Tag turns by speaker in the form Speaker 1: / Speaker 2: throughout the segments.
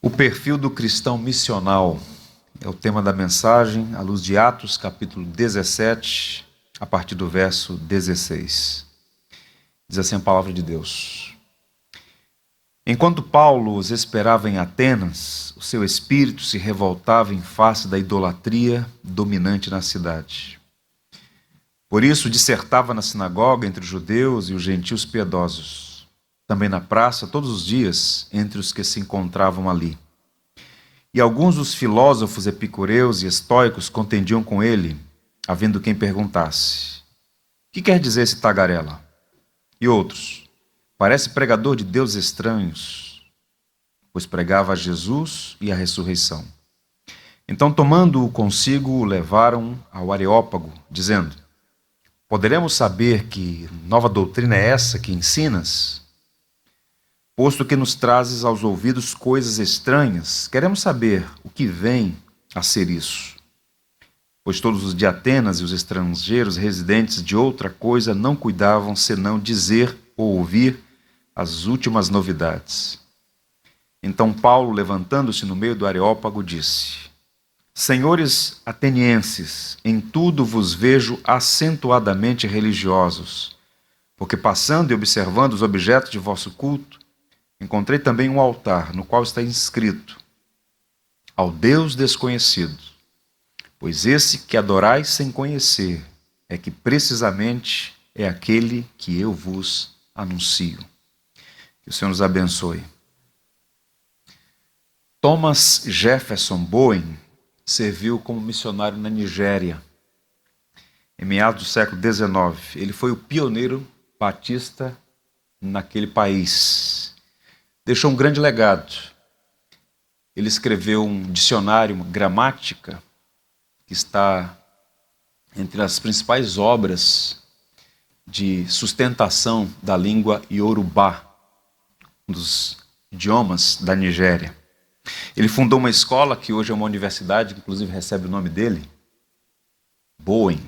Speaker 1: O perfil do cristão missional é o tema da mensagem, à luz de Atos, capítulo 17, a partir do verso 16. Diz assim a palavra de Deus. Enquanto Paulo os esperava em Atenas, o seu espírito se revoltava em face da idolatria dominante na cidade. Por isso dissertava na sinagoga entre os judeus e os gentios piedosos, também na praça todos os dias entre os que se encontravam ali. E alguns dos filósofos epicureus e estoicos contendiam com ele, havendo quem perguntasse: que quer dizer esse tagarela? E outros: parece pregador de deuses estranhos, pois pregava a Jesus e a ressurreição. Então, tomando-o consigo, o levaram ao Areópago, dizendo: poderemos saber que nova doutrina é essa que ensinas? Posto que nos trazes aos ouvidos coisas estranhas, queremos saber o que vem a ser isso. Pois todos os de Atenas e os estrangeiros residentes de outra coisa não cuidavam senão dizer ou ouvir as últimas novidades. Então Paulo, levantando-se no meio do Areópago, disse: senhores atenienses, em tudo vos vejo acentuadamente religiosos, porque passando e observando os objetos de vosso culto, encontrei também um altar, no qual está inscrito: ao Deus desconhecido. Pois esse que adorais sem conhecer é que precisamente é aquele que eu vos anuncio. Que o Senhor nos abençoe. Thomas Jefferson Bowen serviu como missionário na Nigéria, em meados do século XIX. Ele foi o pioneiro batista naquele país. Deixou um grande legado. Ele escreveu um dicionário, uma gramática, que está entre as principais obras de sustentação da língua Yorubá, um dos idiomas da Nigéria. Ele fundou uma escola que hoje é uma universidade, que inclusive recebe o nome dele, Bowen.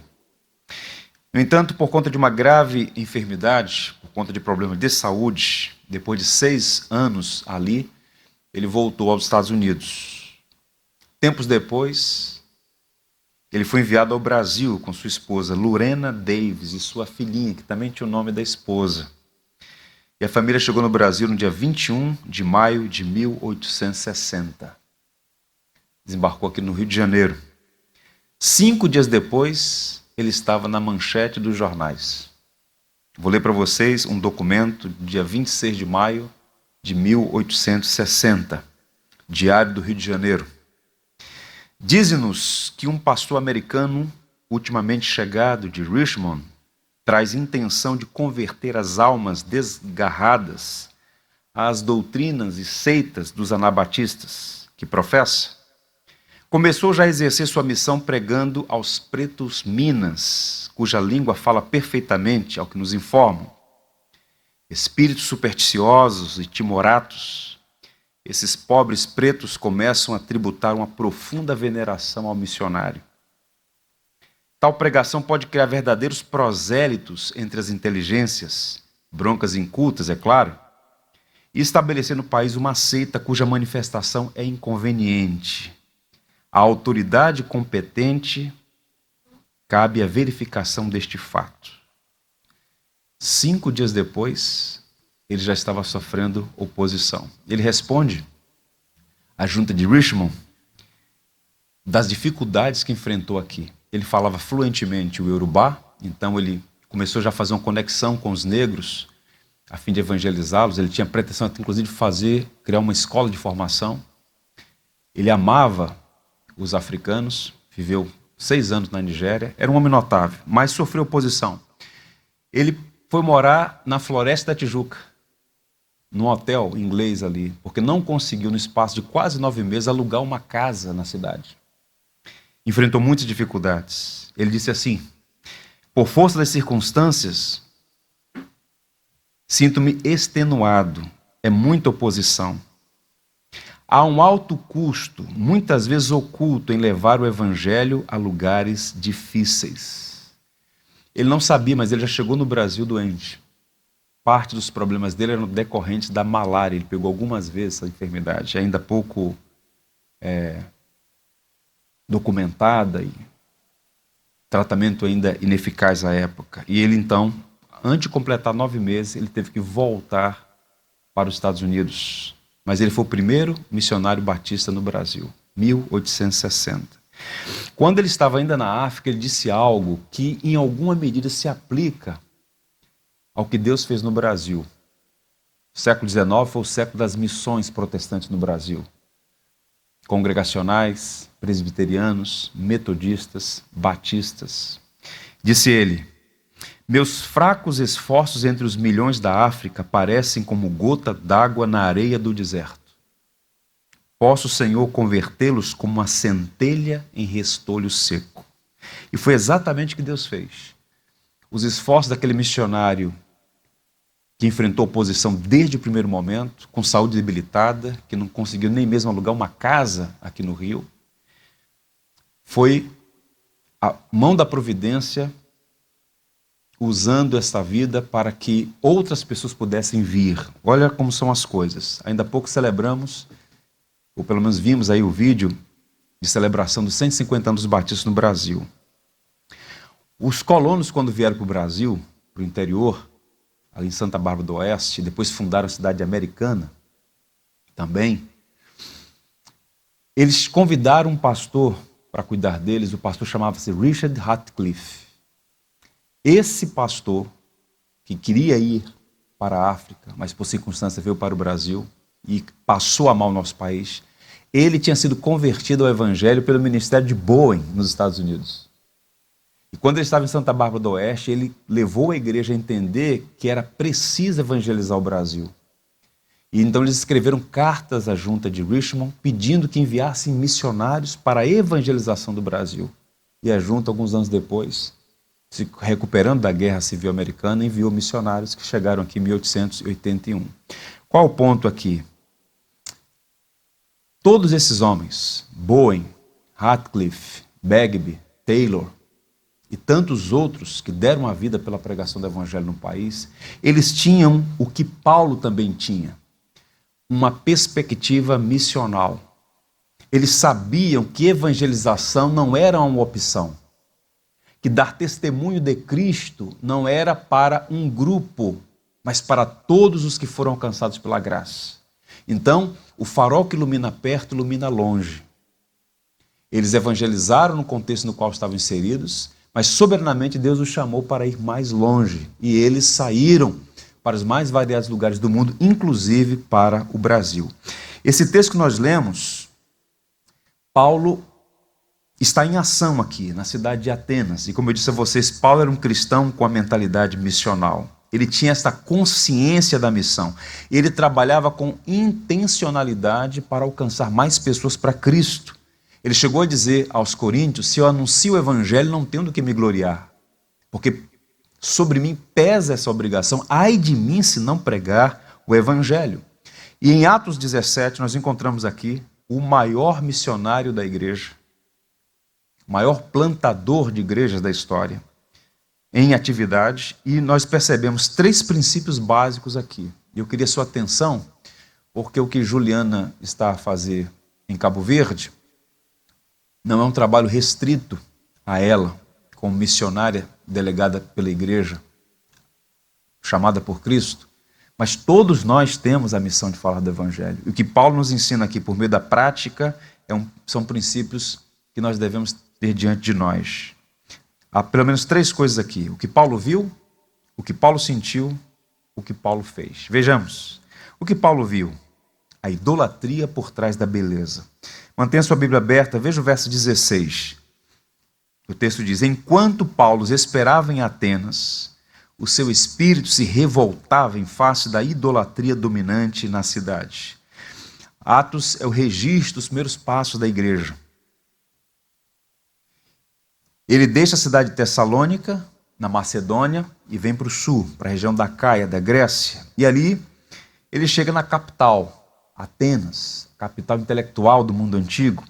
Speaker 1: No entanto, por conta de uma grave enfermidade, por conta de problemas de saúde, depois de 6 anos ali, ele voltou aos Estados Unidos. Tempos depois, ele foi enviado ao Brasil com sua esposa, Lurena Davis, e sua filhinha, que também tinha o nome da esposa. E a família chegou no Brasil no dia 21 de maio de 1860. Desembarcou aqui no Rio de Janeiro. 5 dias depois, ele estava na manchete dos jornais. Vou ler para vocês um documento do dia 26 de maio de 1860, Diário do Rio de Janeiro. Diz-nos que um pastor americano, ultimamente chegado de Richmond, traz intenção de converter as almas desgarradas às doutrinas e seitas dos anabatistas que professa. Começou já a exercer sua missão pregando aos pretos minas, cuja língua fala perfeitamente, ao que nos informam. Espíritos supersticiosos e timoratos, esses pobres pretos começam a tributar uma profunda veneração ao missionário. Tal pregação pode criar verdadeiros prosélitos entre as inteligências, broncas incultas, é claro, e estabelecer no país uma seita cuja manifestação é inconveniente. A autoridade competente cabe a verificação deste fato. 5 dias depois, ele já estava sofrendo oposição. Ele responde à junta de Richmond das dificuldades que enfrentou aqui. Ele falava fluentemente o Yorubá, então ele começou já a fazer uma conexão com os negros, a fim de evangelizá-los. Ele tinha pretensão, inclusive, de criar uma escola de formação. Ele amava os africanos, viveu 6 anos na Nigéria, era um homem notável, mas sofreu oposição. Ele foi morar na Floresta da Tijuca, num hotel inglês ali, porque não conseguiu, no espaço de quase 9 meses, alugar uma casa na cidade. Enfrentou muitas dificuldades. Ele disse assim: por força das circunstâncias, sinto-me extenuado, é muita oposição. Há um alto custo, muitas vezes oculto, em levar o evangelho a lugares difíceis. Ele não sabia, mas ele já chegou no Brasil doente. parte dos problemas dele eram decorrentes da malária. Ele pegou algumas vezes essa enfermidade, ainda pouco documentada e tratamento ainda ineficaz à época. E ele então, antes de completar 9 meses, ele teve que voltar para os Estados Unidos. Mas ele foi o primeiro missionário batista no Brasil, 1860. Quando ele estava ainda na África, ele disse algo que em alguma medida se aplica ao que Deus fez no Brasil. O século XIX foi o século das missões protestantes no Brasil. Congregacionais, presbiterianos, metodistas, batistas. Disse ele: meus fracos esforços entre os milhões da África parecem como gota d'água na areia do deserto. Posso, Senhor, convertê-los como uma centelha em restolho seco. E foi exatamente o que Deus fez. Os esforços daquele missionário que enfrentou oposição desde o primeiro momento, com saúde debilitada, que não conseguiu nem mesmo alugar uma casa aqui no Rio, foi a mão da providência usando esta vida para que outras pessoas pudessem vir. Olha como são as coisas. Ainda há pouco celebramos, ou pelo menos vimos aí o vídeo de celebração dos 150 anos dos batistas no Brasil. Os colonos, quando vieram para o Brasil, para o interior, ali em Santa Bárbara do Oeste, depois fundaram a cidade americana também, eles convidaram um pastor para cuidar deles. O pastor chamava-se Richard Ratcliffe. Esse pastor, que queria ir para a África, mas por circunstância veio para o Brasil e passou a mal o nosso país, ele tinha sido convertido ao Evangelho pelo ministério de Bowen, nos Estados Unidos. E quando ele estava em Santa Bárbara do Oeste, ele levou a igreja a entender que era preciso evangelizar o Brasil. E então eles escreveram cartas à junta de Richmond, pedindo que enviassem missionários para a evangelização do Brasil. E a junta, alguns anos depois, se recuperando da Guerra Civil Americana, enviou missionários que chegaram aqui em 1881. Qual o ponto aqui? Todos esses homens, Bowen, Ratcliffe, Bagby, Taylor e tantos outros que deram a vida pela pregação do Evangelho no país, eles tinham o que Paulo também tinha, uma perspectiva missional. Eles sabiam que evangelização não era uma opção, que dar testemunho de Cristo não era para um grupo, mas para todos os que foram alcançados pela graça. Então, o farol que ilumina perto, ilumina longe. Eles evangelizaram no contexto no qual estavam inseridos, mas soberanamente Deus os chamou para ir mais longe. E eles saíram para os mais variados lugares do mundo, inclusive para o Brasil. Esse texto que nós lemos, Paulo está em ação aqui, na cidade de Atenas. E como eu disse a vocês, Paulo era um cristão com a mentalidade missional. Ele tinha esta consciência da missão. Ele trabalhava com intencionalidade para alcançar mais pessoas para Cristo. Ele chegou a dizer aos coríntios: se eu anuncio o evangelho, não tenho do que me gloriar, porque sobre mim pesa essa obrigação, ai de mim se não pregar o evangelho. E em Atos 17 nós encontramos aqui o maior missionário da igreja, o maior plantador de igrejas da história, em atividade, e nós percebemos 3 princípios básicos aqui. Eu queria sua atenção, porque o que Juliana está a fazer em Cabo Verde não é um trabalho restrito a ela, como missionária delegada pela igreja, chamada por Cristo, mas todos nós temos a missão de falar do Evangelho. E o que Paulo nos ensina aqui por meio da prática são princípios que nós devemos ter diante de nós. Há pelo menos 3 coisas aqui: o que Paulo viu, o que Paulo sentiu, o que Paulo fez. Vejamos. O que Paulo viu? A idolatria por trás da beleza. Mantenha sua Bíblia aberta, veja o verso 16. O texto diz: enquanto Paulo esperava em Atenas, o seu espírito se revoltava em face da idolatria dominante na cidade. Atos é o registro dos primeiros passos da igreja. Ele deixa a cidade de Tessalônica, na Macedônia, e vem para o sul, para a região da Caia, da Grécia. E ali ele chega na capital, Atenas, capital intelectual do mundo antigo.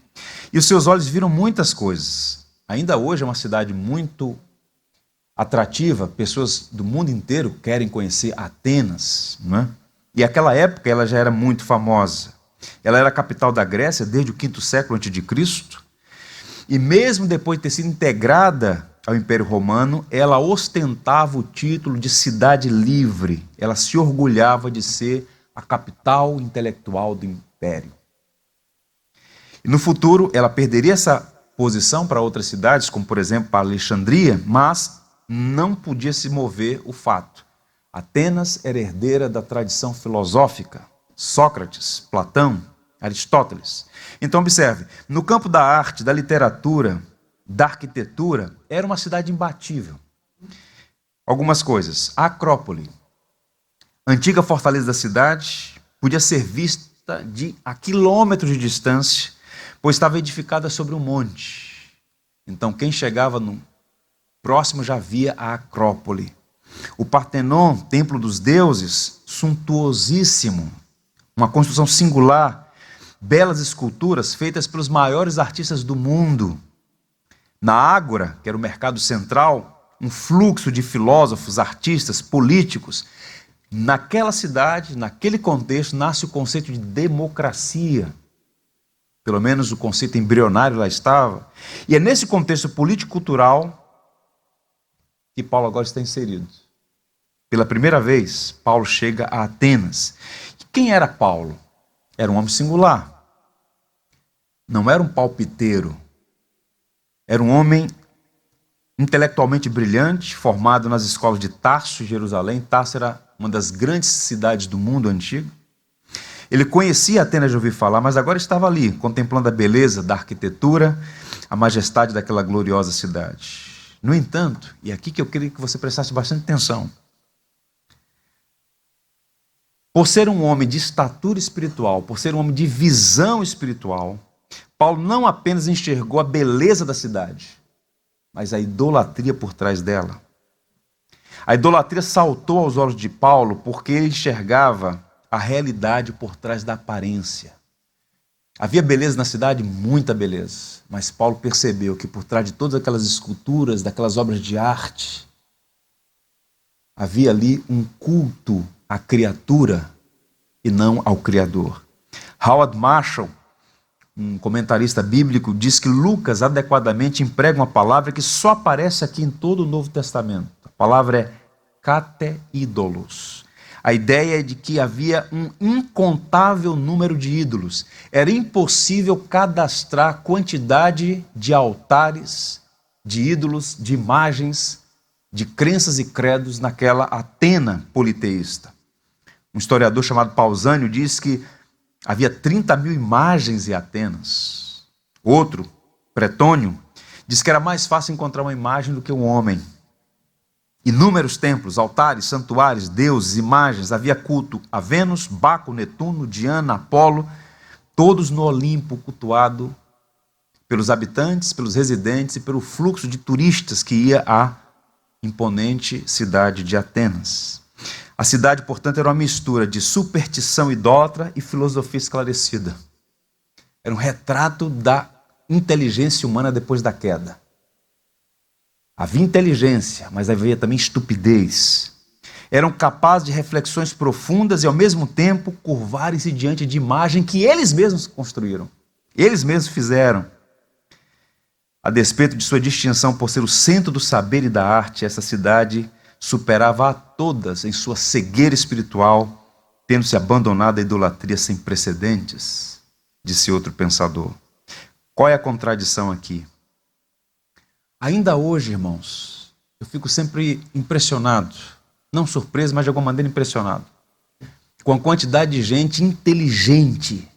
Speaker 1: E os seus olhos viram muitas coisas. Ainda hoje é uma cidade muito atrativa, pessoas do mundo inteiro querem conhecer Atenas, não é? E aquela época ela já era muito famosa. Ela era a capital da Grécia desde o quinto século a.C., e mesmo depois de ter sido integrada ao Império Romano, ela ostentava o título de cidade livre. Ela se orgulhava de ser a capital intelectual do Império. E no futuro, ela perderia essa posição para outras cidades, como por exemplo para Alexandria, mas não podia se mover o fato. Atenas era herdeira da tradição filosófica, Sócrates, Platão, Aristóteles. Então observe, no campo da arte, da literatura, da arquitetura, era uma cidade imbatível. Algumas coisas. A Acrópole, antiga fortaleza da cidade, podia ser vista a quilômetros de distância, pois estava edificada sobre um monte. Então quem chegava no próximo já via a Acrópole. O Partenon, templo dos deuses, suntuosíssimo, uma construção singular, belas esculturas feitas pelos maiores artistas do mundo. Na Ágora, que era o mercado central, um fluxo de filósofos, artistas, políticos. Naquela cidade, naquele contexto, nasce o conceito de democracia. Pelo menos o conceito embrionário lá estava. E é nesse contexto político-cultural que Paulo agora está inserido. Pela primeira vez, Paulo chega a Atenas. E quem era Paulo? Era um homem singular. Não era um palpiteiro. Era um homem intelectualmente brilhante, formado nas escolas de Tarso e Jerusalém. Tarso era uma das grandes cidades do mundo antigo. Ele conhecia Atenas de ouvir falar, mas agora estava ali, contemplando a beleza da arquitetura, a majestade daquela gloriosa cidade. No entanto, e aqui que eu queria que você prestasse bastante atenção, por ser um homem de estatura espiritual, por ser um homem de visão espiritual, Paulo não apenas enxergou a beleza da cidade, mas a idolatria por trás dela. A idolatria saltou aos olhos de Paulo porque ele enxergava a realidade por trás da aparência. Havia beleza na cidade? Muita beleza. Mas Paulo percebeu que por trás de todas aquelas esculturas, daquelas obras de arte, havia ali um culto à criatura e não ao Criador. Howard Marshall, um comentarista bíblico, diz que Lucas adequadamente emprega uma palavra que só aparece aqui em todo o Novo Testamento. A palavra é cateídolos. A ideia é de que havia um incontável número de ídolos. Era impossível cadastrar a quantidade de altares, de ídolos, de imagens, de crenças e credos naquela Atena politeísta. Um historiador chamado Pausânio diz que havia 30 mil imagens em Atenas. Outro, Pretônio, diz que era mais fácil encontrar uma imagem do que um homem. Inúmeros templos, altares, santuários, deuses, imagens. Havia culto a Vênus, Baco, Netuno, Diana, Apolo, todos no Olimpo, cultuado pelos habitantes, pelos residentes e pelo fluxo de turistas que ia à imponente cidade de Atenas. A cidade, portanto, era uma mistura de superstição idólatra e filosofia esclarecida. Era um retrato da inteligência humana depois da queda. Havia inteligência, mas havia também estupidez. Eram capazes de reflexões profundas e, ao mesmo tempo, curvarem-se diante de imagem que eles mesmos construíram. Eles mesmos fizeram. A despeito de sua distinção por ser o centro do saber e da arte, essa cidade superava a todas em sua cegueira espiritual, tendo-se abandonado a idolatria sem precedentes, disse outro pensador. Qual é a contradição aqui? Ainda hoje, irmãos, eu fico sempre impressionado, não surpreso, mas de alguma maneira impressionado, com a quantidade de gente inteligente,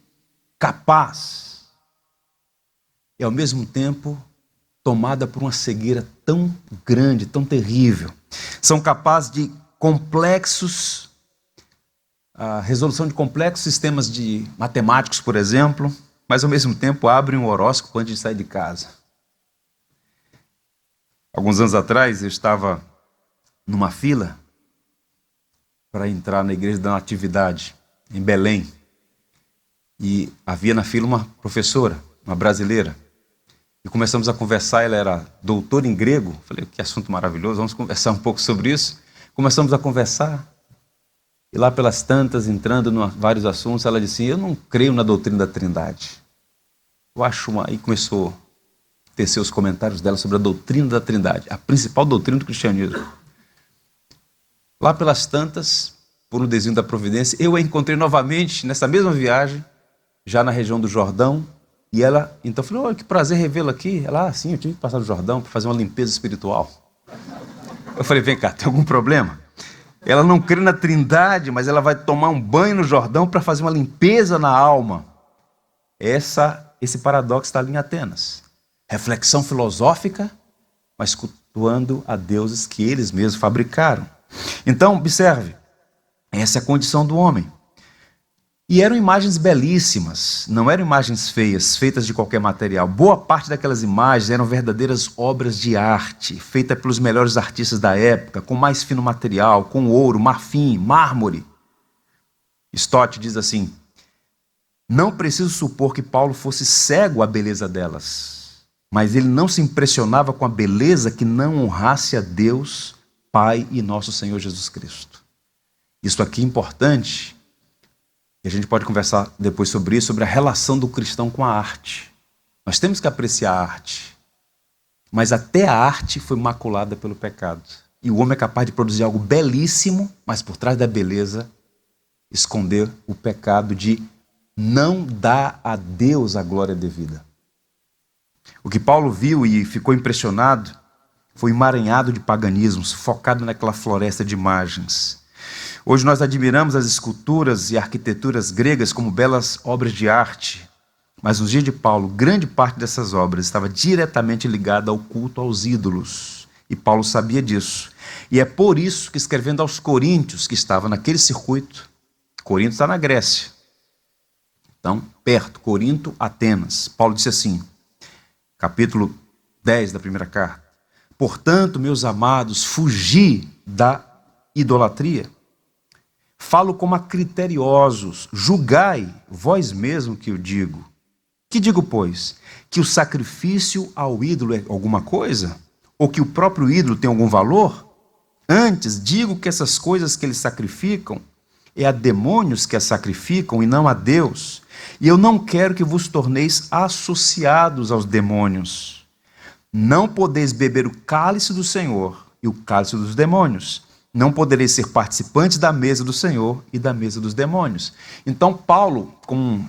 Speaker 1: capaz, e ao mesmo tempo tomada por uma cegueira tão grande, tão terrível. São capazes de complexos, a resolução de complexos sistemas de matemáticos, por exemplo, mas ao mesmo tempo abrem um horóscopo antes de sair de casa. Alguns anos atrás eu estava numa fila para entrar na igreja da Natividade, em Belém. E havia na fila uma professora, uma brasileira. e começamos a conversar. Ela era doutora em grego. Falei, que assunto maravilhoso, vamos conversar um pouco sobre isso. Começamos a conversar, e lá pelas tantas, entrando em vários assuntos, ela disse, eu não creio na doutrina da Trindade. Aí começou a tecer os comentários dela sobre a doutrina da Trindade, a principal doutrina do cristianismo. Lá pelas tantas, por um desvio da providência, eu a encontrei novamente nessa mesma viagem, já na região do Jordão, e ela, então, falou, que prazer revê-la aqui. Ela, sim, eu tive que passar no Jordão para fazer uma limpeza espiritual. Eu falei, vem cá, tem algum problema? Ela não crê na Trindade, mas ela vai tomar um banho no Jordão para fazer uma limpeza na alma. Esse paradoxo está ali em Atenas. Reflexão filosófica, mas cultuando a deuses que eles mesmos fabricaram. Então, observe, essa é a condição do homem. E eram imagens belíssimas, não eram imagens feias, feitas de qualquer material. Boa parte daquelas imagens eram verdadeiras obras de arte, feitas pelos melhores artistas da época, com mais fino material, com ouro, marfim, mármore. Stott diz assim, não preciso supor que Paulo fosse cego à beleza delas, mas ele não se impressionava com a beleza que não honrasse a Deus, Pai e nosso Senhor Jesus Cristo. Isso aqui é importante, e a gente pode conversar depois sobre isso, sobre a relação do cristão com a arte. Nós temos que apreciar a arte, mas até a arte foi maculada pelo pecado. E o homem é capaz de produzir algo belíssimo, mas por trás da beleza, esconder o pecado de não dar a Deus a glória devida. O que Paulo viu e ficou impressionado foi emaranhado de paganismos, focado naquela floresta de imagens. Hoje nós admiramos as esculturas e arquiteturas gregas como belas obras de arte, mas nos dias de Paulo, grande parte dessas obras estava diretamente ligada ao culto aos ídolos, e Paulo sabia disso. E é por isso que, escrevendo aos Coríntios, que estava naquele circuito, Corinto está na Grécia, então perto, Corinto, Atenas, Paulo disse assim, capítulo 10 da primeira carta, portanto, meus amados, fugi da idolatria. Falo como a criteriosos, julgai vós mesmo que eu digo. Que digo, pois? Que o sacrifício ao ídolo é alguma coisa? Ou que o próprio ídolo tem algum valor? Antes, digo que essas coisas que eles sacrificam é a demônios que as sacrificam e não a Deus. E eu não quero que vos torneis associados aos demônios. Não podeis beber o cálice do Senhor e o cálice dos demônios. Não podereis ser participantes da mesa do Senhor e da mesa dos demônios. Então Paulo, como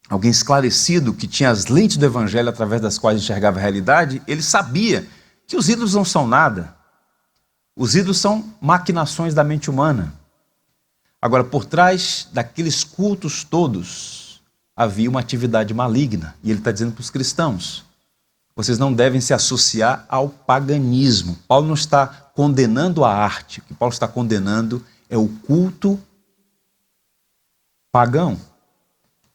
Speaker 1: alguém esclarecido, que tinha as lentes do evangelho através das quais enxergava a realidade, ele sabia que os ídolos não são nada. Os ídolos são maquinações da mente humana. Agora, por trás daqueles cultos todos, havia uma atividade maligna. E ele está dizendo para os cristãos, vocês não devem se associar ao paganismo. Paulo não está condenando a arte. O que Paulo está condenando é o culto pagão.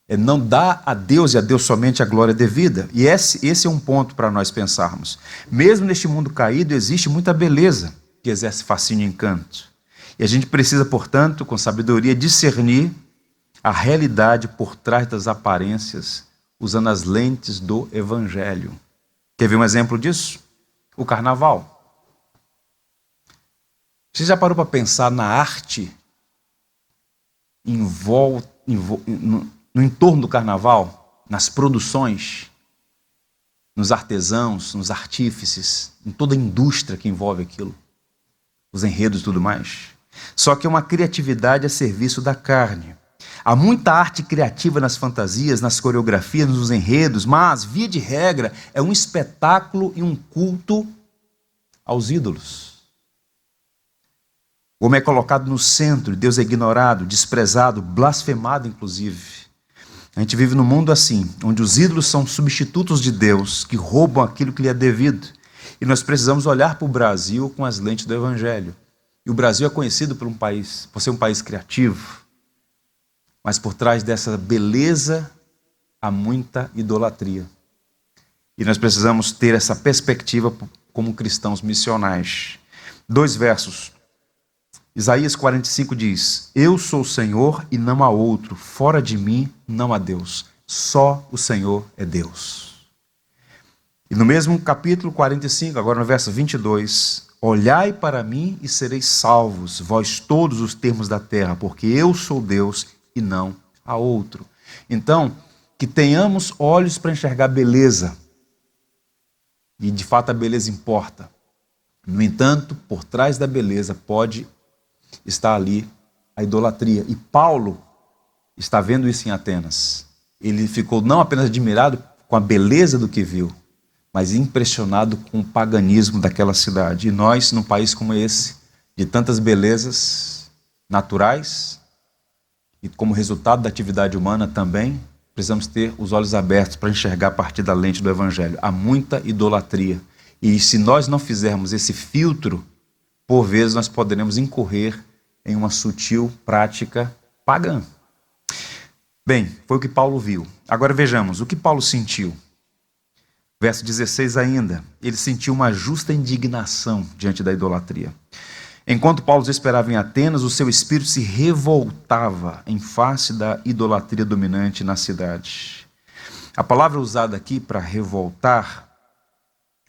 Speaker 1: É não dar a Deus e a Deus somente a glória devida. E esse é um ponto para nós pensarmos. Mesmo neste mundo caído, existe muita beleza que exerce fascínio e encanto. E a gente precisa, portanto, com sabedoria, discernir a realidade por trás das aparências, usando as lentes do evangelho. Quer ver um exemplo disso? O carnaval. Você já parou para pensar na arte no entorno do carnaval, nas produções, nos artesãos, nos artífices, em toda a indústria que envolve aquilo, os enredos e tudo mais? Só que é uma criatividade a serviço da carne. Há muita arte criativa nas fantasias, nas coreografias, nos enredos, mas, via de regra, é um espetáculo e um culto aos ídolos. O homem é colocado no centro, Deus é ignorado, desprezado, blasfemado, inclusive. A gente vive num mundo assim, onde os ídolos são substitutos de Deus, que roubam aquilo que lhe é devido. E nós precisamos olhar para o Brasil com as lentes do Evangelho. E o Brasil é conhecido por ser um país criativo, mas por trás dessa beleza há muita idolatria. E nós precisamos ter essa perspectiva como cristãos missionais. 2 versos. Isaías 45 diz, eu sou o Senhor e não há outro, fora de mim não há Deus, só o Senhor é Deus. E no mesmo capítulo 45, agora no verso 22, olhai para mim e sereis salvos, vós todos os termos da terra, porque eu sou Deus e não há outro. Então, que tenhamos olhos para enxergar beleza. E de fato a beleza importa. No entanto, por trás da beleza pode estar ali a idolatria. E Paulo está vendo isso em Atenas. Ele ficou não apenas admirado com a beleza do que viu, mas impressionado com o paganismo daquela cidade. E nós, num país como esse, de tantas belezas naturais, e como resultado da atividade humana também, precisamos ter os olhos abertos para enxergar a partir da lente do Evangelho. Há muita idolatria. E se nós não fizermos esse filtro, por vezes nós poderemos incorrer em uma sutil prática pagã. Bem, foi o que Paulo viu. Agora vejamos, o que Paulo sentiu? Verso 16 ainda, ele sentiu uma justa indignação diante da idolatria. Enquanto Paulo esperava em Atenas, o seu espírito se revoltava em face da idolatria dominante na cidade. A palavra usada aqui para revoltar,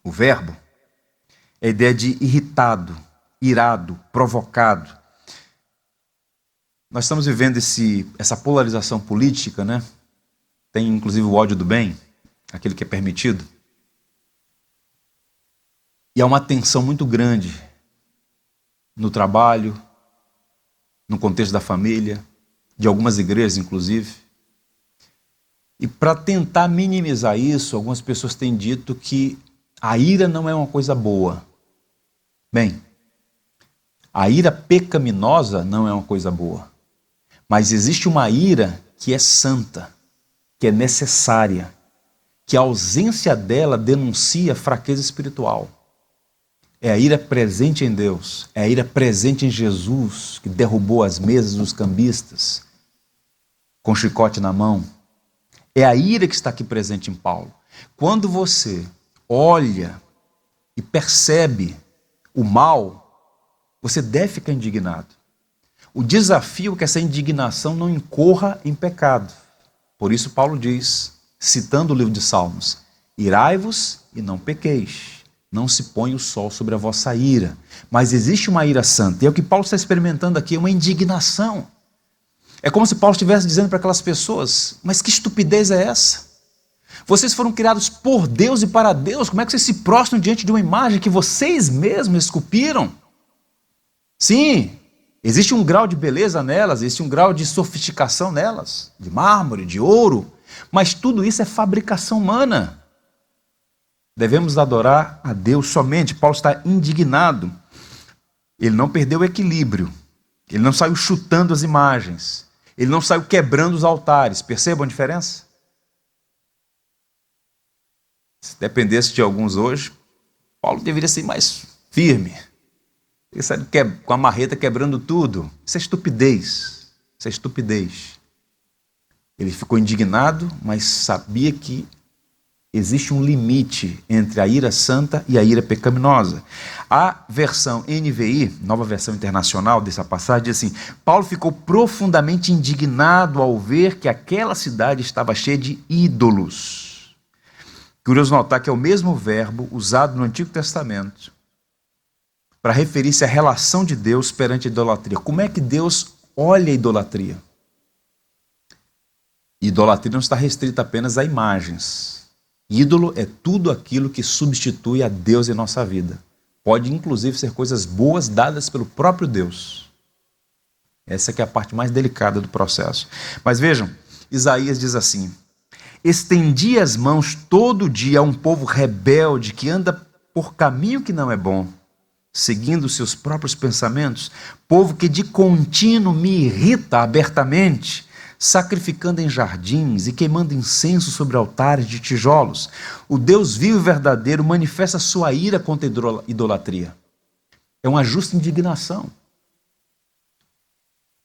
Speaker 1: o verbo, é a ideia de irritado, irado, provocado. Nós estamos vivendo essa polarização política, né? Tem inclusive o ódio do bem, aquele que é permitido. E há uma tensão muito grande no trabalho, no contexto da família, de algumas igrejas inclusive. E para tentar minimizar isso, algumas pessoas têm dito que a ira não é uma coisa boa. Bem, a ira pecaminosa não é uma coisa boa. Mas existe uma ira que é santa, que é necessária, que a ausência dela denuncia fraqueza espiritual. É a ira presente em Deus, é a ira presente em Jesus, que derrubou as mesas dos cambistas, com chicote na mão. É a ira que está aqui presente em Paulo. Quando você olha e percebe o mal, você deve ficar indignado. O desafio é que essa indignação não incorra em pecado. Por isso Paulo diz, citando o livro de Salmos, irai-vos e não pequeis. Não se põe o sol sobre a vossa ira. Mas existe uma ira santa. E é o que Paulo está experimentando aqui, uma indignação. É como se Paulo estivesse dizendo para aquelas pessoas, mas que estupidez é essa? Vocês foram criados por Deus e para Deus. Como é que vocês se prostram diante de uma imagem que vocês mesmos esculpiram? Sim, existe um grau de beleza nelas, existe um grau de sofisticação nelas, de mármore, de ouro, mas tudo isso é fabricação humana. Devemos adorar a Deus somente. Paulo está indignado. Ele não perdeu o equilíbrio. Ele não saiu chutando as imagens. Ele não saiu quebrando os altares. Percebam a diferença? Se dependesse de alguns hoje, Paulo deveria ser mais firme. Ele saiu com a marreta quebrando tudo. Isso é estupidez. Isso é estupidez. Ele ficou indignado, mas sabia que existe um limite entre a ira santa e a ira pecaminosa. A versão NVI, nova versão internacional dessa passagem, diz assim, Paulo ficou profundamente indignado ao ver que aquela cidade estava cheia de ídolos. Curioso notar que é o mesmo verbo usado no Antigo Testamento para referir-se à relação de Deus perante a idolatria. Como é que Deus olha a idolatria? Idolatria não está restrita apenas a imagens. Ídolo é tudo aquilo que substitui a Deus em nossa vida. Pode inclusive ser coisas boas dadas pelo próprio Deus. Essa que é a parte mais delicada do processo. Mas vejam, Isaías diz assim, estendi as mãos todo dia a um povo rebelde que anda por caminho que não é bom, seguindo seus próprios pensamentos, povo que de contínuo me irrita abertamente, sacrificando em jardins e queimando incenso sobre altares de tijolos. O Deus vivo e verdadeiro manifesta sua ira contra a idolatria. É uma justa indignação.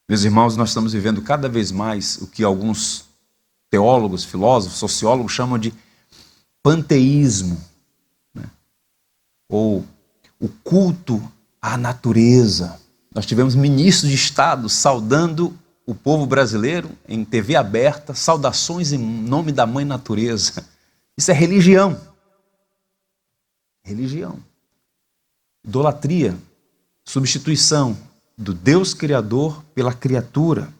Speaker 1: Meus irmãos, nós estamos vivendo cada vez mais o que alguns teólogos, filósofos, sociólogos chamam de panteísmo, né? Ou o culto à natureza. Nós tivemos ministros de Estado saudando o povo brasileiro em TV aberta, saudações em nome da mãe natureza. Isso é religião. Religião. Idolatria, substituição do Deus Criador pela criatura.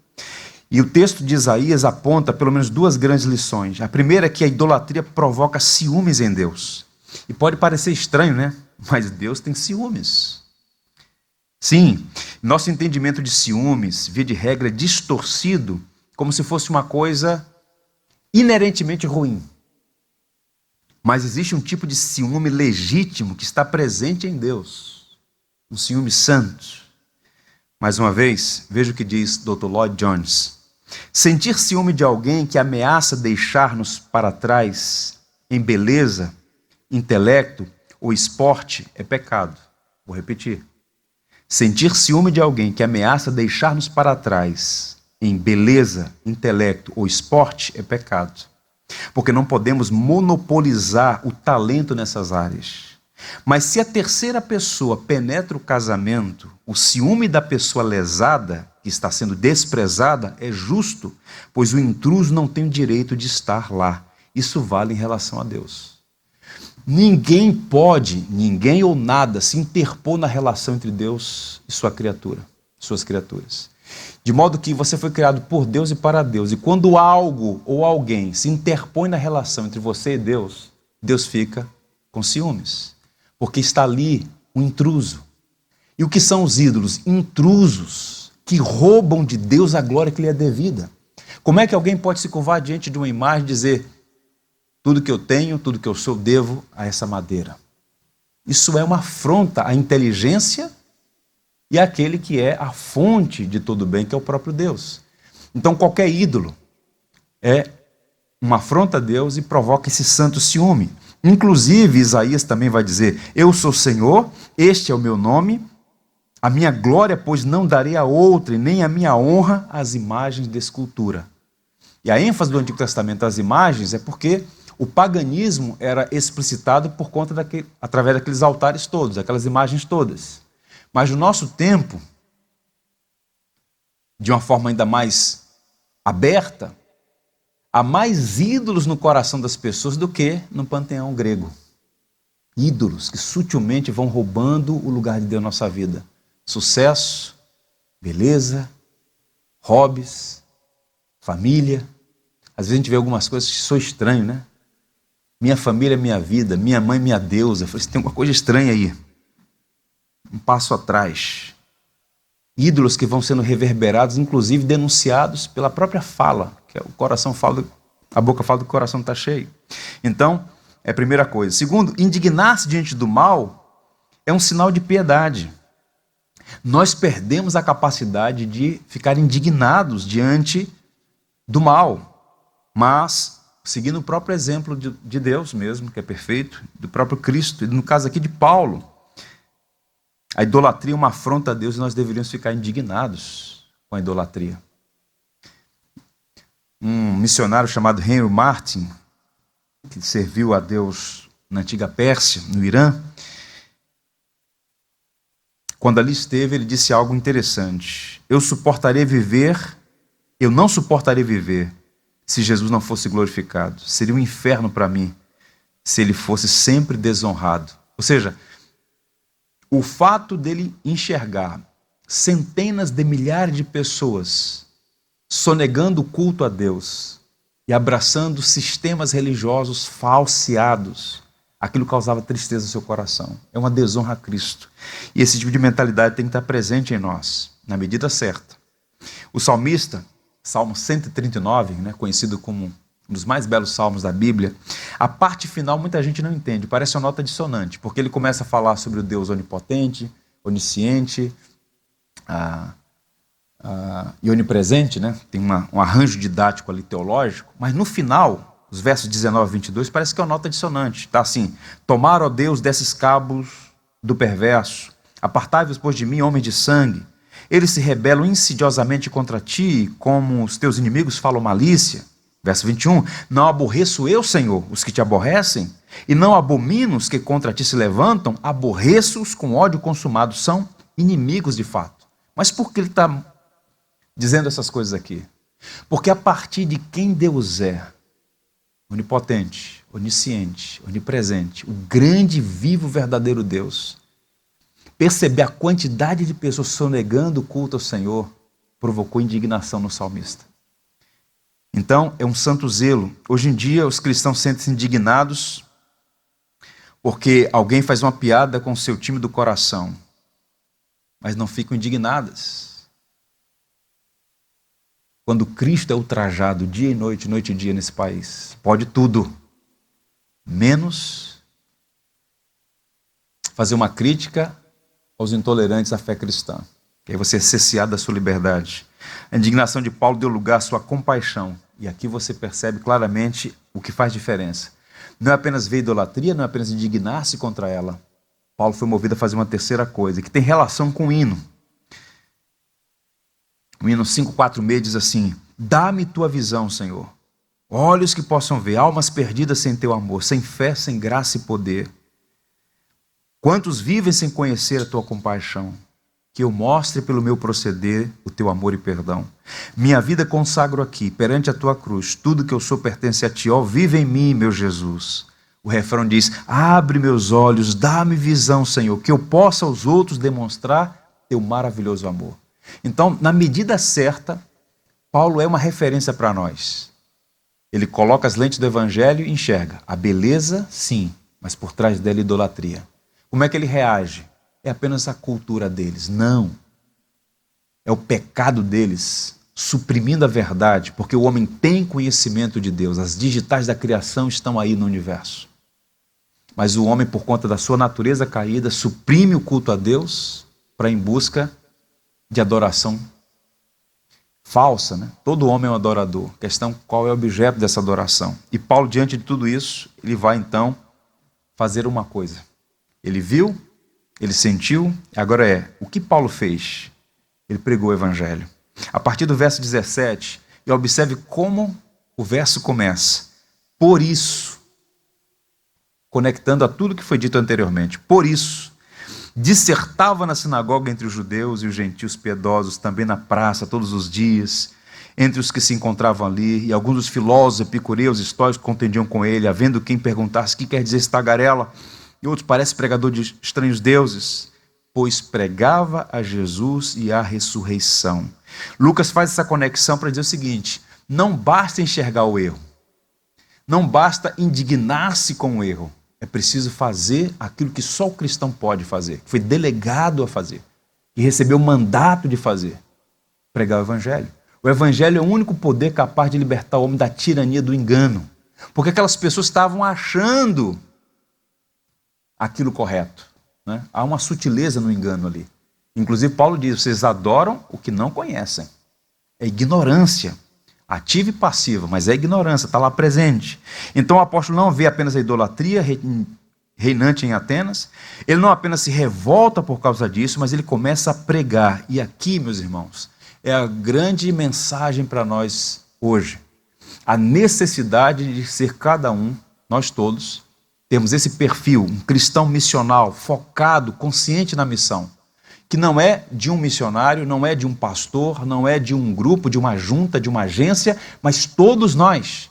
Speaker 1: E o texto de Isaías aponta pelo menos duas grandes lições. A primeira é que a idolatria provoca ciúmes em Deus. E pode parecer estranho, né? Mas Deus tem ciúmes. Sim, nosso entendimento de ciúmes, via de regra, é distorcido, como se fosse uma coisa inerentemente ruim. Mas existe um tipo de ciúme legítimo que está presente em Deus. Um ciúme santo. Mais uma vez, veja o que diz Dr. Lloyd Jones. Sentir ciúme de alguém que ameaça deixar-nos para trás em beleza, intelecto ou esporte é pecado. Vou repetir. Sentir ciúme de alguém que ameaça deixar-nos para trás em beleza, intelecto ou esporte é pecado. Porque não podemos monopolizar o talento nessas áreas. Mas se a terceira pessoa penetra o casamento, o ciúme da pessoa lesada, que está sendo desprezada, é justo, pois o intruso não tem o direito de estar lá. Isso vale em relação a Deus. Ninguém pode, ninguém ou nada, se interpor na relação entre Deus e sua criatura, suas criaturas. De modo que você foi criado por Deus e para Deus. E quando algo ou alguém se interpõe na relação entre você e Deus, Deus fica com ciúmes. Porque está ali um intruso. E o que são os ídolos? Intrusos que roubam de Deus a glória que lhe é devida. Como é que alguém pode se curvar diante de uma imagem e dizer: tudo que eu tenho, tudo que eu sou, devo a essa madeira? Isso é uma afronta à inteligência e àquele que é a fonte de todo bem, que é o próprio Deus. Então qualquer ídolo é uma afronta a Deus e provoca esse santo ciúme. Inclusive Isaías também vai dizer: eu sou Senhor, este é o meu nome, a minha glória, pois não darei a outra, e nem a minha honra às imagens de escultura. E a ênfase do Antigo Testamento às imagens é porque o paganismo era explicitado por conta através daqueles altares todos, aquelas imagens todas. Mas no nosso tempo, de uma forma ainda mais aberta, há mais ídolos no coração das pessoas do que no panteão grego. Ídolos que sutilmente vão roubando o lugar de Deus na nossa vida. Sucesso, beleza, hobbies, família. Às vezes a gente vê algumas coisas que são estranhas, né? Minha família é minha vida, minha mãe é minha deusa. Eu falei, tem uma coisa estranha aí. Um passo atrás. Ídolos que vão sendo reverberados, inclusive denunciados pela própria fala, que o coração fala, a boca fala do coração está cheio. Então, é a primeira coisa. Segundo, indignar-se diante do mal é um sinal de piedade. Nós perdemos a capacidade de ficar indignados diante do mal, mas seguindo o próprio exemplo de Deus mesmo, que é perfeito, do próprio Cristo, e no caso aqui de Paulo. A idolatria é uma afronta a Deus e nós deveríamos ficar indignados com a idolatria. Um missionário chamado Henry Martin, que serviu a Deus na antiga Pérsia, no Irã, quando ali esteve, ele disse algo interessante. Eu não suportaria viver se Jesus não fosse glorificado. Seria um inferno para mim se ele fosse sempre desonrado. Ou seja, o fato dele enxergar centenas de milhares de pessoas sonegando o culto a Deus e abraçando sistemas religiosos falseados, aquilo causava tristeza no seu coração. É uma desonra a Cristo. E esse tipo de mentalidade tem que estar presente em nós, na medida certa. O salmista, Salmo 139, conhecido como um dos mais belos salmos da Bíblia, a parte final muita gente não entende, parece uma nota dissonante, porque ele começa a falar sobre o Deus onipotente, onisciente e onipresente, tem um arranjo didático ali teológico, mas no final, os versos 19 a 22, parece que é uma nota dissonante. Está assim: tomar, ó Deus, desses cabos do perverso, apartai-vos, pois, de mim, homens de sangue. Eles se rebelam insidiosamente contra ti, como os teus inimigos falam malícia. Verso 21, não aborreço eu, Senhor, os que te aborrecem, e não abomino os que contra ti se levantam, aborreço-os com ódio consumado. São inimigos de fato. Mas por que ele está dizendo essas coisas aqui? Porque a partir de quem Deus é, onipotente, onisciente, onipresente, o grande, vivo, verdadeiro Deus, perceber a quantidade de pessoas sonegando o culto ao Senhor, provocou indignação no salmista. Então, é um santo zelo. Hoje em dia, os cristãos sentem-se indignados porque alguém faz uma piada com o seu time do coração, mas não ficam indignadas quando Cristo é ultrajado dia e noite e dia nesse país. Pode tudo, menos fazer uma crítica aos intolerantes à fé cristã. E aí você é cesseado da sua liberdade. A indignação de Paulo deu lugar à sua compaixão. E aqui você percebe claramente o que faz diferença. Não é apenas ver idolatria, não é apenas indignar-se contra ela. Paulo foi movido a fazer uma terceira coisa, que tem relação com o hino. O hino 5:4 diz assim: dá-me tua visão, Senhor. Olhos que possam ver, almas perdidas sem teu amor, sem fé, sem graça e poder. Quantos vivem sem conhecer a tua compaixão? Que eu mostre pelo meu proceder o teu amor e perdão. Minha vida consagro aqui, perante a tua cruz. Tudo que eu sou pertence a ti. Ó, vive em mim, meu Jesus. O refrão diz: abre meus olhos, dá-me visão, Senhor, que eu possa aos outros demonstrar teu maravilhoso amor. Então, na medida certa, Paulo é uma referência para nós. Ele coloca as lentes do evangelho e enxerga a beleza, sim, mas por trás dela idolatria. Como é que ele reage? É apenas a cultura deles? Não. É o pecado deles suprimindo a verdade, porque o homem tem conhecimento de Deus. As digitais da criação estão aí no universo. Mas o homem, por conta da sua natureza caída, suprime o culto a Deus para ir em busca de adoração falsa, né? Todo homem é um adorador. A questão, qual é o objeto dessa adoração? E Paulo, diante de tudo isso, ele vai então fazer uma coisa. Ele viu, ele sentiu, agora o que Paulo fez? Ele pregou o evangelho. A partir do verso 17, e observe como o verso começa. Por isso, conectando a tudo que foi dito anteriormente, por isso, dissertava na sinagoga entre os judeus e os gentios piedosos, também na praça, todos os dias, entre os que se encontravam ali, e alguns dos filósofos, epicureus, estoicos contendiam com ele, havendo quem perguntasse: o que quer dizer esse tagarela? E outros, parece pregador de estranhos deuses, pois pregava a Jesus e a ressurreição. Lucas faz essa conexão para dizer o seguinte: não basta enxergar o erro, não basta indignar-se com o erro, é preciso fazer aquilo que só o cristão pode fazer, que foi delegado a fazer, que recebeu o mandato de fazer: pregar o evangelho. O evangelho é o único poder capaz de libertar o homem da tirania do engano, porque aquelas pessoas estavam achando aquilo correto, né? Há uma sutileza no engano ali. Inclusive Paulo diz: vocês adoram o que não conhecem. É ignorância, ativa e passiva, mas é ignorância, está lá presente. Então o apóstolo não vê apenas a idolatria reinante em Atenas, ele não apenas se revolta por causa disso, mas ele começa a pregar. E aqui, meus irmãos, é a grande mensagem para nós hoje. A necessidade de ser cada um, nós todos, temos esse perfil, um cristão missional, focado, consciente na missão, que não é de um missionário, não é de um pastor, não é de um grupo, de uma junta, de uma agência, mas todos nós,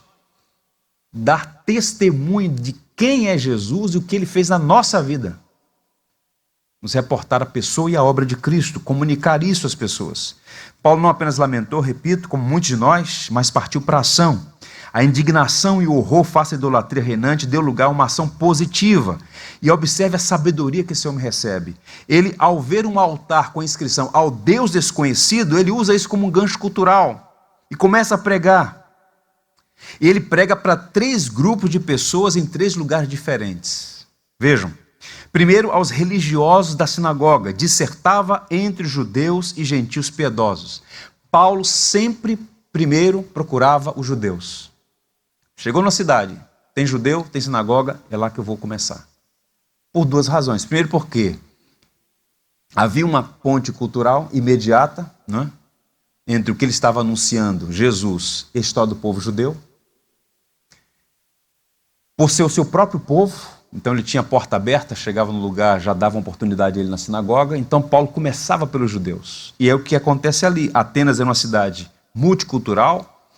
Speaker 1: dar testemunho de quem é Jesus e o que ele fez na nossa vida. Nos reportar a pessoa e a obra de Cristo, comunicar isso às pessoas. Paulo não apenas lamentou, repito, como muitos de nós, mas partiu para a ação. A indignação e o horror face à idolatria reinante deu lugar a uma ação positiva. E observe a sabedoria que esse homem recebe. Ele, ao ver um altar com a inscrição ao Deus desconhecido, ele usa isso como um gancho cultural e começa a pregar. E ele prega para 3 grupos de pessoas em 3 lugares diferentes. Vejam. Primeiro, aos religiosos da sinagoga, dissertava entre judeus e gentios piedosos. Paulo sempre primeiro procurava os judeus. Chegou na cidade, tem judeu, tem sinagoga, é lá que eu vou começar. Por 2 razões. Primeiro, porque havia uma ponte cultural imediata, né, entre o que ele estava anunciando, Jesus, e a história do povo judeu. Por ser o seu próprio povo, então ele tinha a porta aberta, chegava no lugar, já dava uma oportunidade a ele na sinagoga. Então Paulo começava pelos judeus. E é o que acontece ali. Atenas é uma cidade multicultural,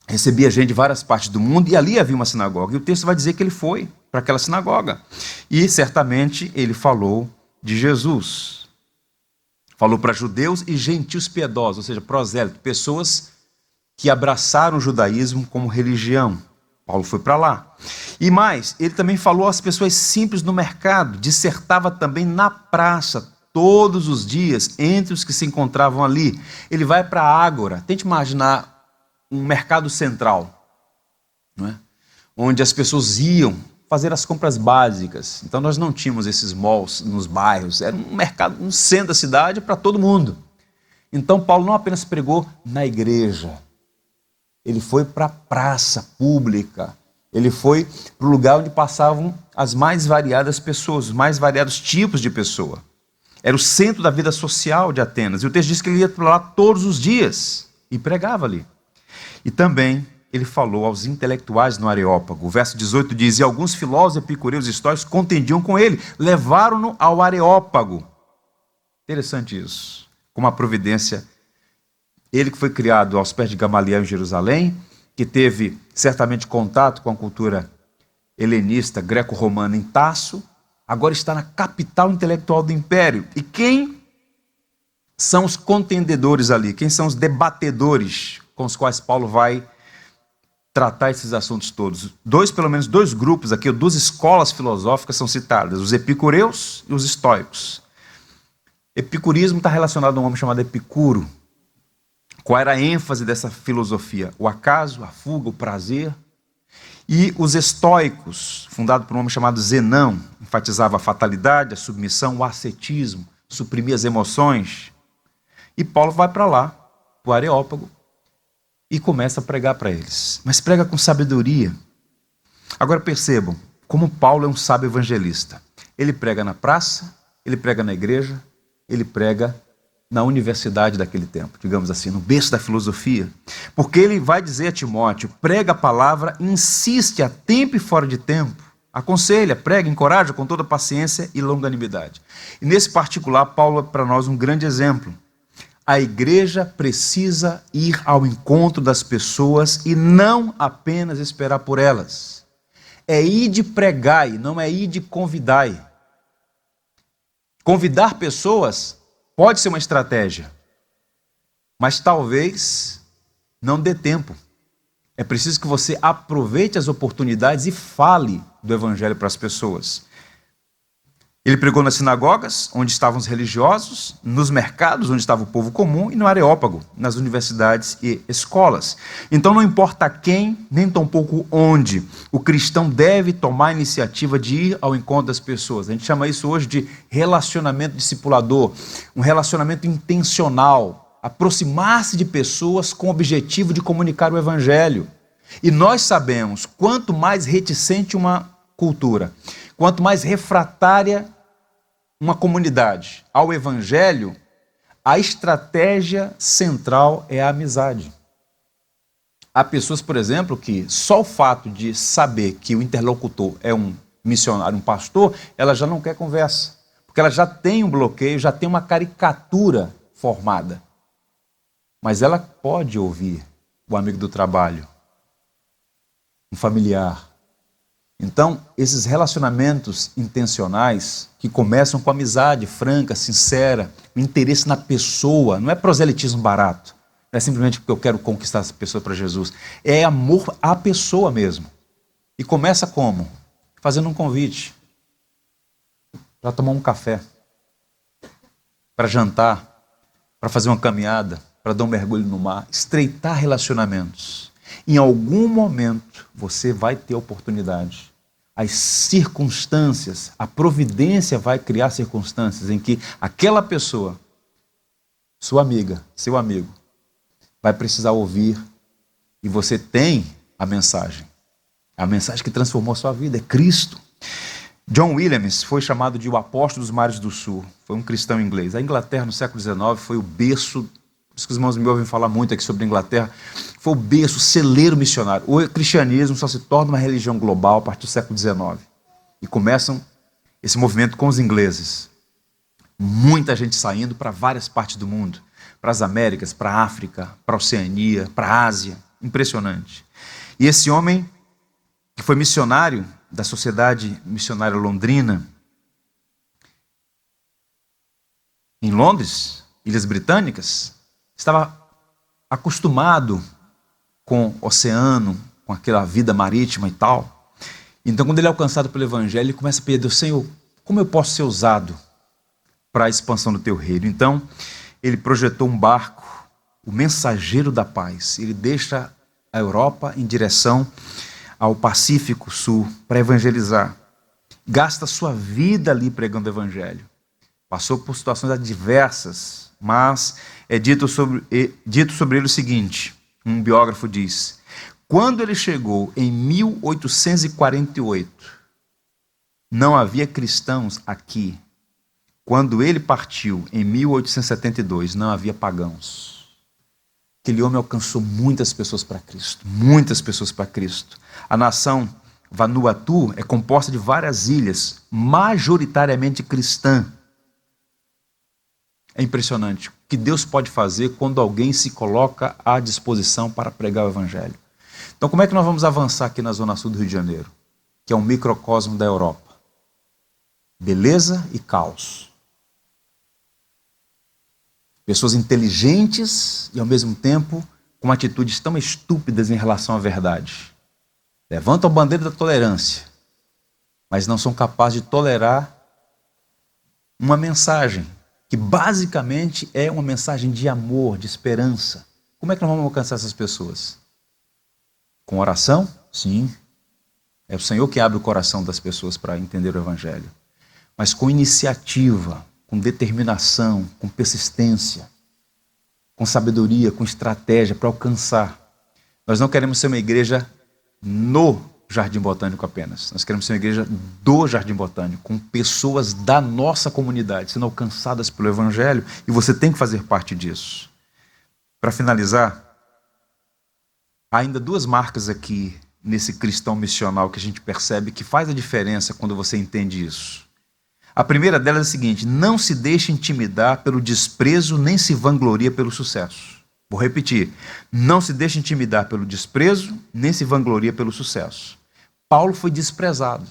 Speaker 1: recebia gente de várias partes do mundo, e ali havia uma sinagoga. E o texto vai dizer que ele foi para aquela sinagoga. E certamente ele falou de Jesus. Falou para judeus e gentios piedosos, ou seja, prosélitos, pessoas que abraçaram o judaísmo como religião. Paulo foi para lá. E mais, ele também falou às pessoas simples no mercado, dissertava também na praça, todos os dias, entre os que se encontravam ali. Ele vai para a ágora. Tente imaginar um mercado central, não é? Onde as pessoas iam fazer as compras básicas. Então nós não tínhamos esses malls nos bairros, era um mercado, um centro da cidade para todo mundo. Então Paulo não apenas pregou na igreja, ele foi para a praça pública, ele foi para o lugar onde passavam as mais variadas pessoas, os mais variados tipos de pessoa. Era o centro da vida social de Atenas. E o texto diz que ele ia para lá todos os dias e pregava ali. E também ele falou aos intelectuais no Areópago. O verso 18 diz: e alguns filósofos, epicureus e estoicos contendiam com ele, levaram-no ao Areópago. Interessante isso. Com uma providência. Ele que foi criado aos pés de Gamaliel em Jerusalém, que teve certamente contato com a cultura helenista, greco-romana em Tarso, agora está na capital intelectual do império. E quem são os contendedores ali? Quem são os debatedores com os quais Paulo vai tratar esses assuntos todos? Pelo menos dois grupos aqui, duas escolas filosóficas são citadas, os epicureus e os estoicos. Epicurismo está relacionado a um homem chamado Epicuro. Qual era a ênfase dessa filosofia? O acaso, a fuga, o prazer. E os estoicos, fundado por um homem chamado Zenão, enfatizava a fatalidade, a submissão, o ascetismo, suprimir as emoções. E Paulo vai para lá, para o Areópago, e começa a pregar para eles. Mas prega com sabedoria. Agora percebam como Paulo é um sábio evangelista. Ele prega na praça, ele prega na igreja, ele prega na universidade daquele tempo, digamos assim, no berço da filosofia. Porque ele vai dizer a Timóteo, prega a palavra, insiste a tempo e fora de tempo, aconselha, prega, encoraja com toda paciência e longanimidade. E nesse particular, Paulo é para nós um grande exemplo. A igreja precisa ir ao encontro das pessoas e não apenas esperar por elas. É ir de pregai, não é ir de convidai. Convidar pessoas pode ser uma estratégia, mas talvez não dê tempo. É preciso que você aproveite as oportunidades e fale do evangelho para as pessoas. Ele pregou nas sinagogas, onde estavam os religiosos, nos mercados, onde estava o povo comum, e no Areópago, nas universidades e escolas. Então não importa quem, nem tampouco onde, o cristão deve tomar a iniciativa de ir ao encontro das pessoas. A gente chama isso hoje de relacionamento discipulador, um relacionamento intencional, aproximar-se de pessoas com o objetivo de comunicar o evangelho. E nós sabemos, quanto mais reticente uma cultura, quanto mais refratária uma comunidade ao evangelho, a estratégia central é a amizade. Há pessoas, por exemplo, que só o fato de saber que o interlocutor é um missionário, um pastor, ela já não quer conversa, porque ela já tem um bloqueio, já tem uma caricatura formada. Mas ela pode ouvir o amigo do trabalho, um familiar. Então, esses relacionamentos intencionais que começam com amizade franca, sincera, o interesse na pessoa, não é proselitismo barato, não é simplesmente porque eu quero conquistar essa pessoa para Jesus, é amor à pessoa mesmo. E começa como? Fazendo um convite para tomar um café, para jantar, para fazer uma caminhada, para dar um mergulho no mar, estreitar relacionamentos. Em algum momento você vai ter oportunidade. As circunstâncias, a providência vai criar circunstâncias em que aquela pessoa, sua amiga, seu amigo, vai precisar ouvir e você tem a mensagem que transformou a sua vida, é Cristo. John Williams foi chamado de o apóstolo dos mares do sul, foi um cristão inglês. A Inglaterra no século XIX foi o berço, por isso que os irmãos me ouvem falar muito aqui sobre a Inglaterra, foi o berço, o celeiro missionário. O cristianismo só se torna uma religião global a partir do século XIX. E começam esse movimento com os ingleses. Muita gente saindo para várias partes do mundo, para as Américas, para a África, para a Oceania, para a Ásia, impressionante. E esse homem, que foi missionário da Sociedade Missionária Londrina, em Londres, Ilhas Britânicas, estava acostumado com o oceano, com aquela vida marítima e tal. Então, quando ele é alcançado pelo Evangelho, ele começa a pedir a Deus: Senhor, como eu posso ser usado para a expansão do teu reino? Então, ele projetou um barco, o Mensageiro da Paz. Ele deixa a Europa em direção ao Pacífico Sul para evangelizar. Gasta sua vida ali pregando o Evangelho. Passou por situações adversas, mas é dito sobre ele o seguinte: um biógrafo diz: quando ele chegou em 1848, não havia cristãos aqui. Quando ele partiu em 1872, não havia pagãos. Aquele homem alcançou muitas pessoas para Cristo, muitas pessoas para Cristo. A nação Vanuatu é composta de várias ilhas, majoritariamente cristã. É impressionante o que Deus pode fazer quando alguém se coloca à disposição para pregar o Evangelho. Então, como é que nós vamos avançar aqui na Zona Sul do Rio de Janeiro, que é um microcosmo da Europa? Beleza e caos. Pessoas inteligentes e, ao mesmo tempo, com atitudes tão estúpidas em relação à verdade. Levantam a bandeira da tolerância, mas não são capazes de tolerar uma mensagem que basicamente é uma mensagem de amor, de esperança. Como é que nós vamos alcançar essas pessoas? Com oração? Sim. É o Senhor que abre o coração das pessoas para entender o Evangelho. Mas com iniciativa, com determinação, com persistência, com sabedoria, com estratégia para alcançar. Nós não queremos ser uma igreja no Jardim Botânico apenas. Nós queremos ser uma igreja do Jardim Botânico, com pessoas da nossa comunidade, sendo alcançadas pelo Evangelho, e você tem que fazer parte disso. Para finalizar, há ainda duas marcas aqui nesse cristão missional que a gente percebe que faz a diferença quando você entende isso. A primeira delas é a seguinte: não se deixe intimidar pelo desprezo, nem se vangloria pelo sucesso. Vou repetir: não se deixe intimidar pelo desprezo, nem se vangloria pelo sucesso. Paulo foi desprezado.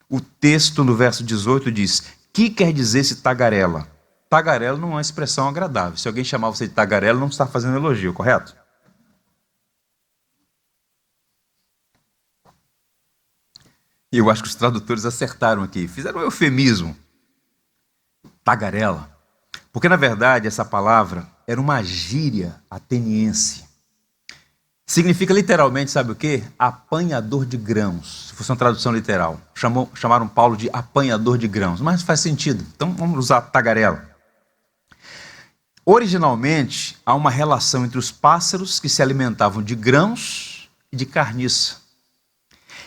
Speaker 1: O texto no verso 18 diz: que quer dizer esse tagarela? Tagarela não é uma expressão agradável. Se alguém chamar você de tagarela, não está fazendo elogio, correto? E eu acho que os tradutores acertaram aqui, fizeram um eufemismo. Tagarela. Porque, na verdade, essa palavra era uma gíria ateniense. Significa literalmente, sabe o quê? Apanhador de grãos. Se fosse uma tradução literal. Chamaram Paulo de apanhador de grãos. Mas faz sentido. Então vamos usar tagarela. Originalmente, há uma relação entre os pássaros que se alimentavam de grãos e de carniça.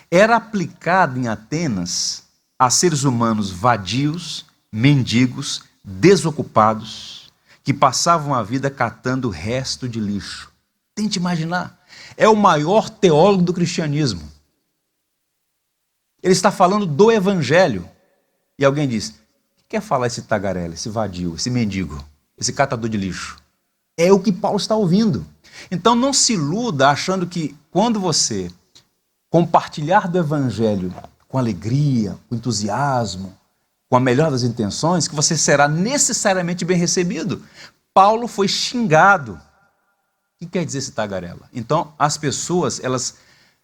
Speaker 1: Era aplicado em Atenas a seres humanos vadios, mendigos, desocupados, que passavam a vida catando resto de lixo. Tente imaginar. É o maior teólogo do cristianismo. Ele está falando do Evangelho. E alguém diz: o que quer falar esse tagarela, esse vadio, esse mendigo, esse catador de lixo? É o que Paulo está ouvindo. Então não se iluda achando que quando você compartilhar do Evangelho com alegria, com entusiasmo, com a melhor das intenções, que você será necessariamente bem recebido. Paulo foi xingado. O que quer dizer esse tagarela? Então, as pessoas, elas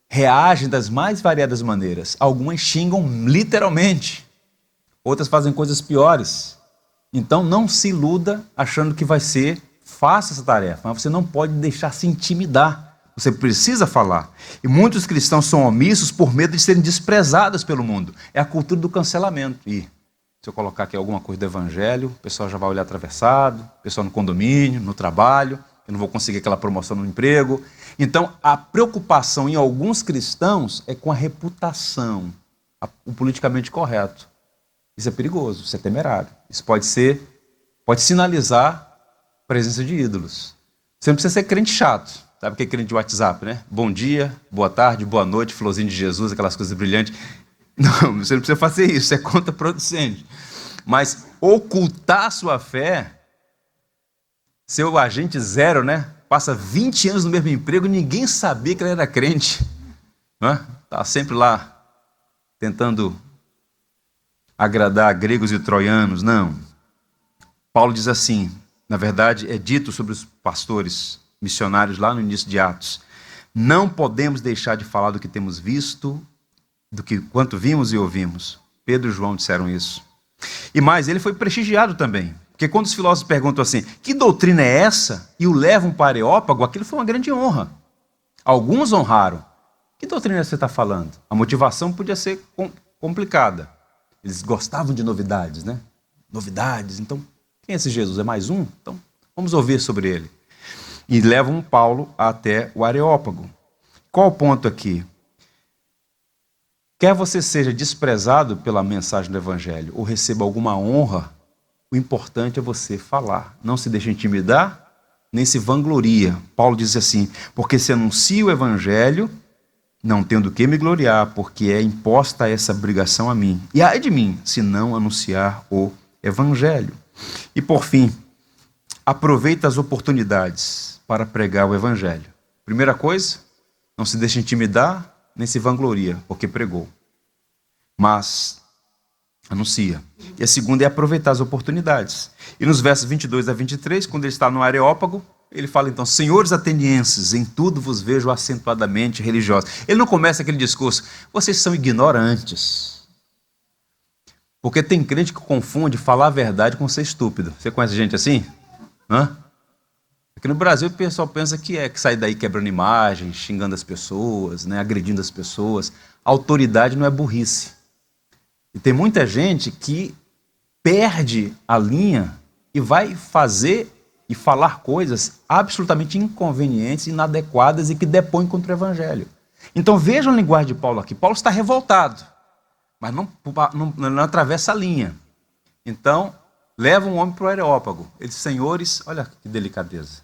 Speaker 1: reagem das mais variadas maneiras. Algumas xingam literalmente, outras fazem coisas piores. Então, não se iluda achando que vai ser fácil essa tarefa, mas você não pode deixar se intimidar. Você precisa falar. E muitos cristãos são omissos por medo de serem desprezados pelo mundo. É a cultura do cancelamento. E se eu colocar aqui alguma coisa do Evangelho, o pessoal já vai olhar atravessado, o pessoal no condomínio, no trabalho, eu não vou conseguir aquela promoção no emprego. Então, a preocupação em alguns cristãos é com a reputação, o politicamente correto. Isso é perigoso, isso é temerário. Isso pode sinalizar a presença de ídolos. Você não precisa ser crente chato. Sabe o que é crente de WhatsApp, né? Bom dia, boa tarde, boa noite, florzinho de Jesus, aquelas coisas brilhantes. Não, você não precisa fazer isso, isso é contraproducente. Mas ocultar a sua fé, ser o agente zero, né? passa 20 anos no mesmo emprego e ninguém sabia que ele era crente. Está sempre lá, tentando agradar gregos e troianos. Não. Paulo diz assim, na verdade é dito sobre os pastores missionários lá no início de Atos: não podemos deixar de falar do que temos visto, do que quanto vimos e ouvimos. Pedro e João disseram isso. E mais, ele foi prestigiado também. Porque quando os filósofos perguntam assim, que doutrina é essa? E o levam para Areópago, aquilo foi uma grande honra. Alguns honraram. Que doutrina você está falando? A motivação podia ser complicada. Eles gostavam de novidades, né? Novidades. Então, quem é esse Jesus? É mais um? Então, vamos ouvir sobre ele. E levam Paulo até o Areópago. Qual o ponto aqui? Quer você seja desprezado pela mensagem do Evangelho ou receba alguma honra, o importante é você falar. Não se deixe intimidar, nem se vangloria. Paulo diz assim, porque se anuncia o Evangelho, não tenho do que me gloriar, porque é imposta essa obrigação a mim. E ai de mim, se não anunciar o Evangelho. E por fim, aproveita as oportunidades para pregar o Evangelho. Primeira coisa, não se deixe intimidar, nem se vangloria, porque pregou. Mas anuncia. E a segunda é aproveitar as oportunidades. E nos versos 22 a 23, quando ele está no Areópago, ele fala então, senhores atenienses, em tudo vos vejo acentuadamente religiosos. Ele não começa aquele discurso, vocês são ignorantes. Porque tem crente que confunde falar a verdade com ser estúpido. Você conhece gente assim? Aqui no Brasil o pessoal pensa que sai daí quebrando imagens, xingando as pessoas, né, agredindo as pessoas. A autoridade não é burrice. E tem muita gente que perde a linha e vai fazer e falar coisas absolutamente inconvenientes, inadequadas e que depõem contra o Evangelho. Então vejam a linguagem de Paulo aqui. Paulo está revoltado, mas não atravessa a linha. Então, leva um homem para o Areópago. Ele diz, senhores, olha que delicadeza.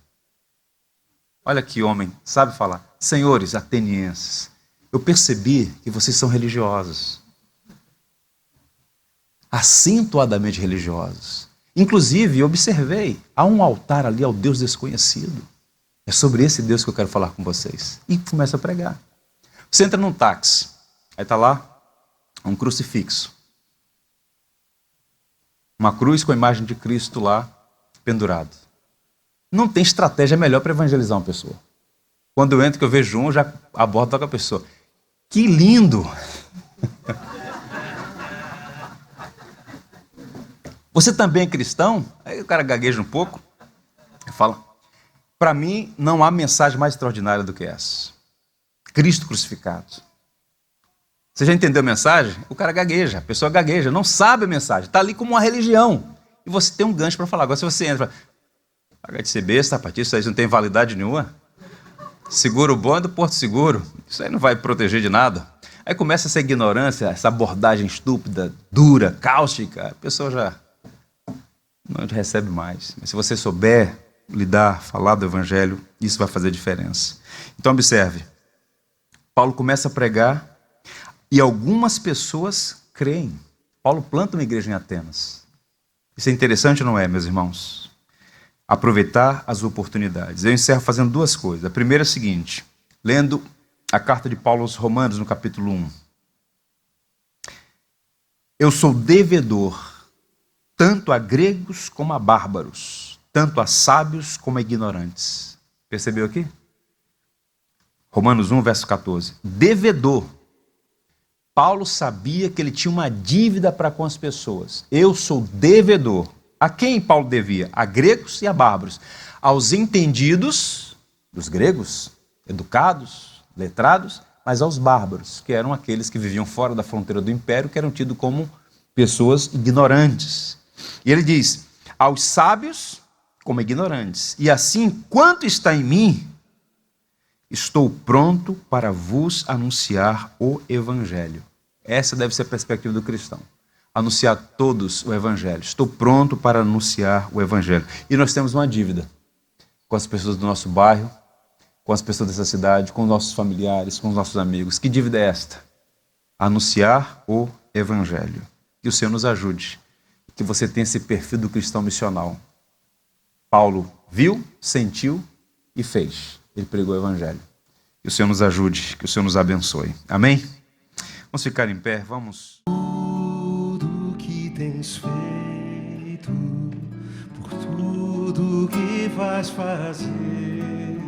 Speaker 1: Olha que homem, sabe falar. Senhores atenienses, eu percebi que vocês são religiosos. Acentuadamente religiosos. Inclusive, observei, há um altar ali ao Deus desconhecido. É sobre esse Deus que eu quero falar com vocês. E começa a pregar. Você entra num táxi, aí está lá um crucifixo. Uma cruz com a imagem de Cristo lá, pendurado. Não tem estratégia melhor para evangelizar uma pessoa. Quando eu entro, que eu vejo um, eu já abordo com a pessoa. Que lindo! Você também é cristão? Aí o cara gagueja um pouco e fala, para mim não há mensagem mais extraordinária do que essa. Cristo crucificado. Você já entendeu a mensagem? O cara gagueja, a pessoa gagueja, não sabe a mensagem, está ali como uma religião. E você tem um gancho para falar. Agora se você entra e fala, paga de ser besta, rapaz, isso aí não tem validade nenhuma. Seguro bom é do Porto Seguro, isso aí não vai proteger de nada. Aí começa essa ignorância, essa abordagem estúpida, dura, cáustica, a pessoa já não recebe mais. Mas se você souber lidar, falar do Evangelho, isso vai fazer diferença. Então observe, Paulo começa a pregar e algumas pessoas creem. Paulo planta uma igreja em Atenas. Isso é interessante, não é, meus irmãos? Aproveitar as oportunidades. Eu encerro fazendo duas coisas. A primeira é a seguinte, lendo a carta de Paulo aos Romanos, no capítulo 1. Eu sou devedor tanto a gregos como a bárbaros, tanto a sábios como a ignorantes. Percebeu aqui? Romanos 1, verso 14. Devedor. Paulo sabia que ele tinha uma dívida para com as pessoas. Eu sou devedor. A quem Paulo devia? A gregos e a bárbaros. Aos entendidos, dos gregos, educados, letrados, mas aos bárbaros, que eram aqueles que viviam fora da fronteira do império, que eram tidos como pessoas ignorantes. E ele diz, aos sábios como ignorantes. E assim, quanto está em mim, estou pronto para vos anunciar o Evangelho. Essa deve ser a perspectiva do cristão. Anunciar a todos o Evangelho. Estou pronto para anunciar o Evangelho. E nós temos uma dívida com as pessoas do nosso bairro, com as pessoas dessa cidade, com os nossos familiares, com os nossos amigos. Que dívida é esta? Anunciar o Evangelho. Que o Senhor nos ajude. Que você tenha esse perfil do cristão missional. Paulo viu, sentiu e fez. Ele pregou o evangelho. Que o Senhor nos ajude, que o Senhor nos abençoe. Amém? Vamos ficar em pé, vamos.
Speaker 2: Tudo que tens feito, por tudo que vais fazer,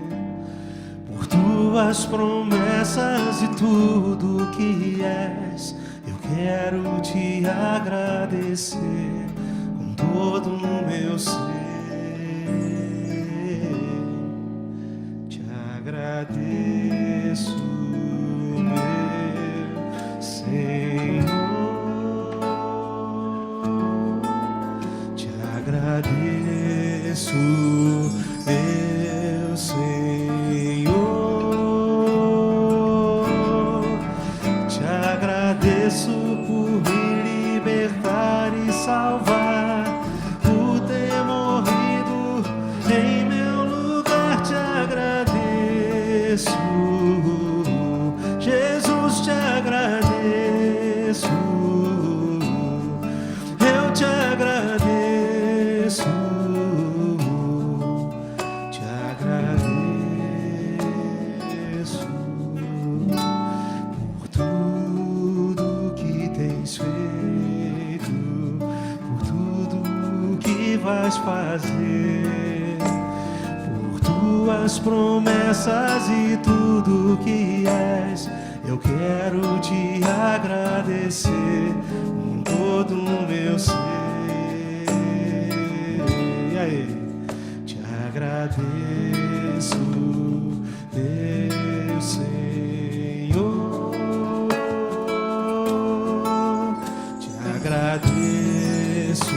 Speaker 2: por tuas promessas e tudo que és, eu quero te agradecer com todo o meu ser. Te agradeço, meu Senhor. Te agradeço, meu Senhor. Te agradeço por me libertar e salvar, por ter morrido em meu lugar. Te agradeço, Jesus, te agradeço. Eu te agradeço, te agradeço por tudo que tens feito, por tudo que vais fazer, por tuas promessas e tudo que és. Eu quero te agradecer com todo o meu ser. E aí? Te agradeço, meu Senhor. Te agradeço,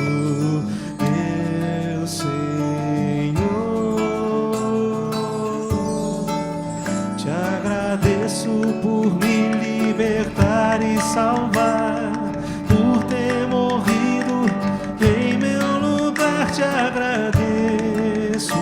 Speaker 2: meu Senhor. Te agradeço por me libertar e salvar, por ter morrido em meu lugar. Te agradeço,